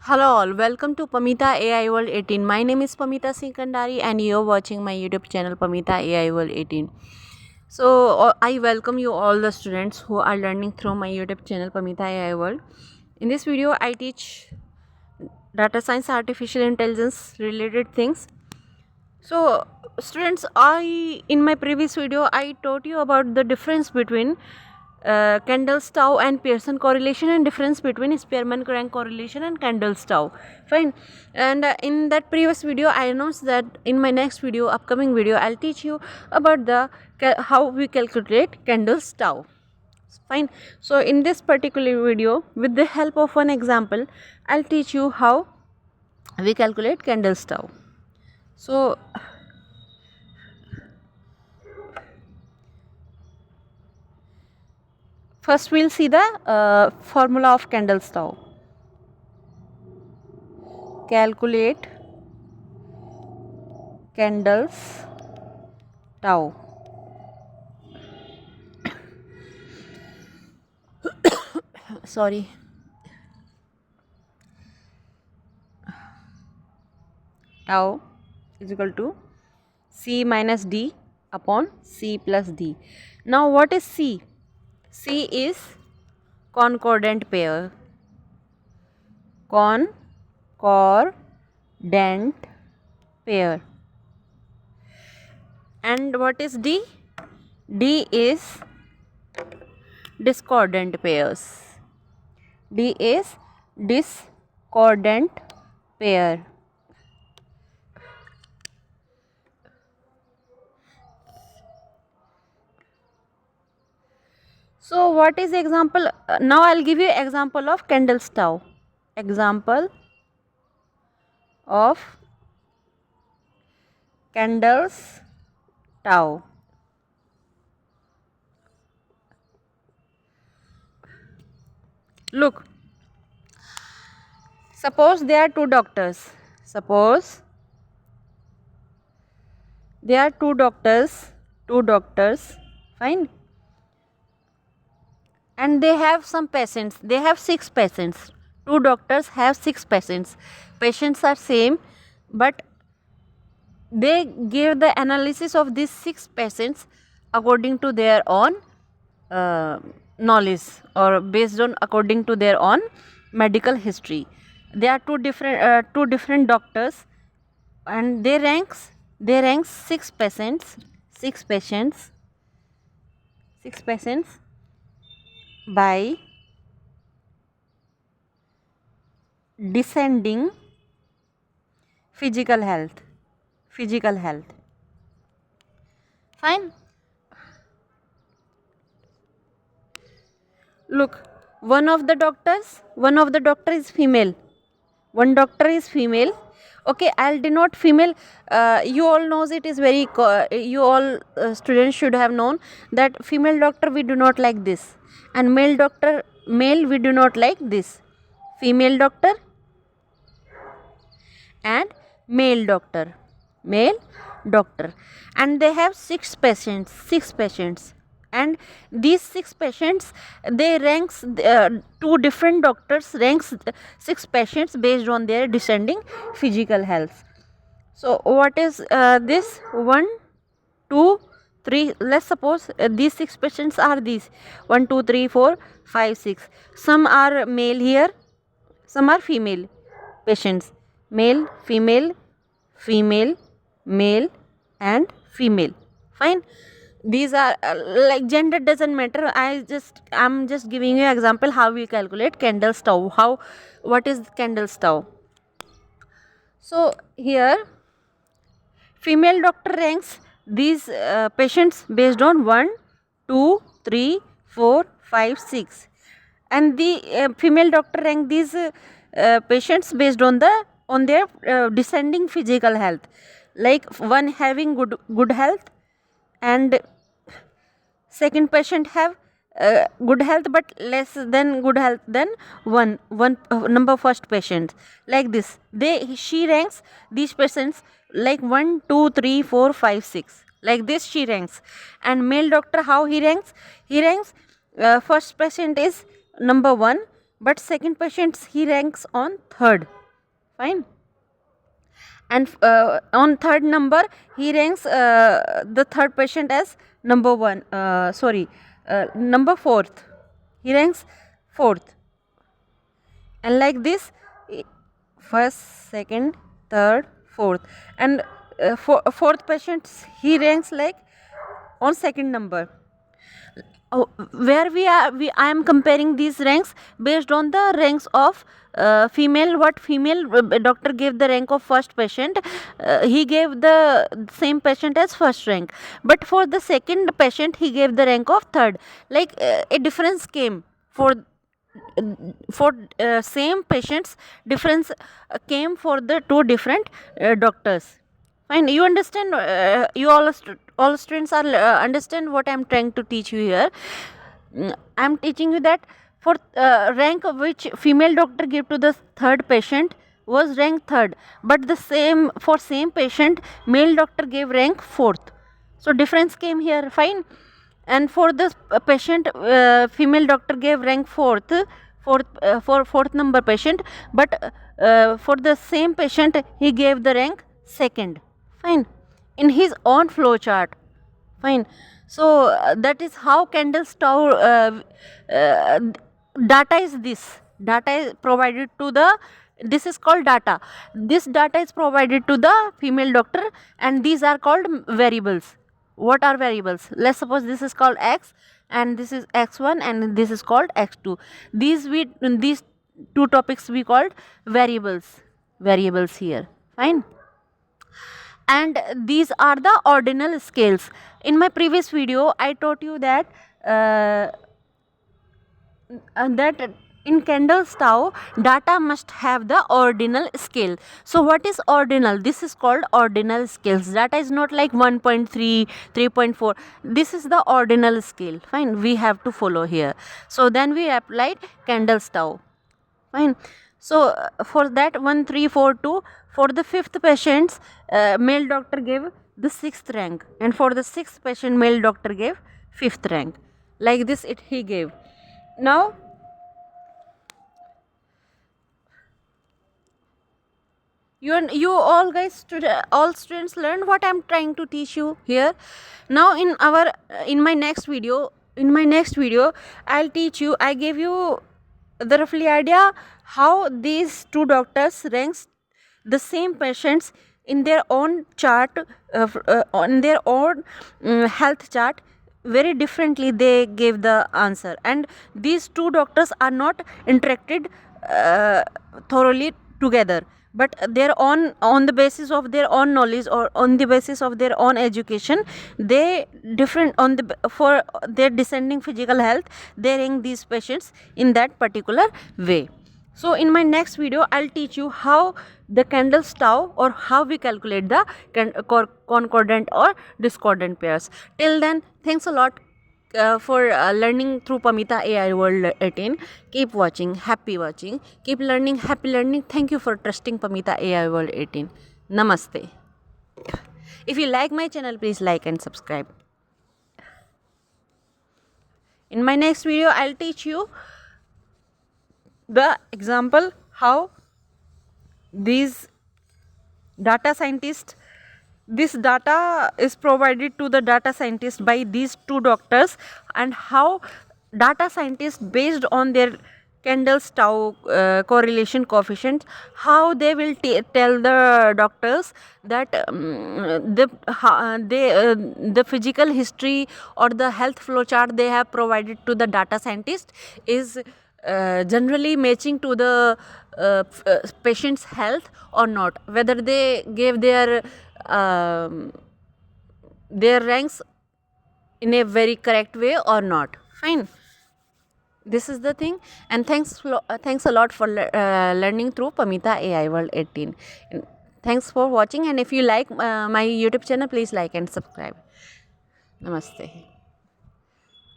Hello all, welcome to Pamita AI World 18. My name is Pamita Singh Kandari and you're watching my YouTube channel Pamita AI World 18. I welcome you all the students who are learning through my YouTube channel Pamita AI World. In this video, I teach data science, artificial intelligence related things. So students, in my previous video I taught you about the difference between Kendall stau and Pearson correlation, and difference between Spearman crank correlation and Kendall stau. Fine. And in that previous video I announced that in my next video, upcoming video, I'll teach you about the how we calculate Kendall stau. Fine. So in this particular video, with the help of one example, I'll teach you how we calculate Kendall stau. So first we'll see the formula of Kendall stau. Calculate Kendall's tau. Sorry. Tau is equal to C minus D upon C plus D. Now what is C? C is concordant pair. Concordant pair. And what is D? D is discordant pairs. D is discordant pair. So what is example? Now I'll give you example of Kendall's tau. Example of Kendall's tau. Look, suppose there are two doctors. Suppose there are two doctors, fine, and they have some patients. They have 6 patients. Two doctors have 6 patients. Patients are same, but they give the analysis of these 6 patients according to their own knowledge, or based on according to their own medical history. They are two different doctors, and they ranks 6 patients by descending physical health. Fine. Look, one of the doctor is female. One doctor is female. Okay, I'll denote female. You all knows it is very you all students should have known that female doctor we do not like this, and male we do not like this. Female doctor and male doctor, and they have 6 patients, and these 6 patients, they ranks two different doctors ranks 6 patients based on their descending physical health. So what is this? 1 2 3. Let's suppose these 6 patients are these 1 2 3 4 5 6. Some are male here, some are female patients. Male, female, male and female. Fine. These are like gender doesn't matter. I'm just giving you example how we calculate Kendall's tau. What is Kendall's tau? So here female doctor ranks these patients based on 1 2 3 4 5 6, and the female doctor rank these patients based on their descending physical health, like one having good health, and second patient have good health but less than good health than one number first patient. Like this, she ranks these patients like 1 2 3 4 5 6, like this she ranks. And male doctor, how he ranks? He ranks first patient is number 1, but second patient he ranks on third. Fine. And on third number he ranks the third patient as number one, number fourth, he ranks fourth. And like this, first, second, third, fourth, and fourth patient he ranks like on second number. Where I am comparing these ranks based on the ranks of female. What female doctor gave the rank of first patient, he gave the same patient as first rank, but for the second patient he gave the rank of third. Like a difference came for same patients, difference came for the two different doctors. Fine, you understand, you all students are understand what I am trying to teach you here. I am teaching you that for rank which female doctor gave to the third patient was rank third, but the same for same patient male doctor gave rank fourth. So difference came here. Fine. And for this patient, female doctor gave rank fourth for fourth number patient, but for the same patient he gave the rank second. Fine, in his own flow chart. Fine. So that is how Kendall's stau data is this. Data is provided to the, this is called data. This data is provided to the female doctor, and these are called variables. What are variables? Let's suppose this is called x and this is x1 and this is called x2. These two topics we called variables here. Fine. And these are the ordinal scales. In my previous video I taught you that in Kendall's stau data must have the ordinal scale. So what is ordinal? This is called ordinal scales. Data is not like 1.3, 3.4. This is the ordinal scale. Fine, we have to follow here. So then we applied Kendall's stau. Fine. So for that 1, 3, 4, 2, for the fifth patients male doctor gave the sixth rank, and for the sixth patient male doctor gave fifth rank. Like this he gave. Now you all guys, all students, learn what I am trying to teach you here. Now in my next video I'll teach you, I gave you the roughly idea how these two doctors ranks the same patients in their own chart, on their own health chart. Very differently they gave the answer, and these two doctors are not interacted thoroughly together, but their own, on the basis of their own knowledge or on the basis of their own education, they different on the for their descending physical health, they rank these patients in that particular way. So in my next video I'll teach you how the Kendall's stau, or how we calculate the concordant or discordant pairs. Till then, thanks a lot for learning through Pamita AI World 18. Keep watching, happy watching, keep learning, happy learning. Thank you for trusting Pamita AI World 18. Namaste. If you like my channel, please like and subscribe. In my next video I'll teach you the example how these data scientists, this data is provided to the data scientist by these two doctors, and how data scientists, based on their Kendall's stau correlation coefficient, how they will tell the doctors that the physical history or the health flow chart they have provided to the data scientist is generally matching to the patient's health or not, whether they gave their ranks in a very correct way or not. Fine, this is the thing. And thanks a lot for learning through Pamita AI World 18. And thanks for watching, and if you like my YouTube channel, please like and subscribe. Namaste.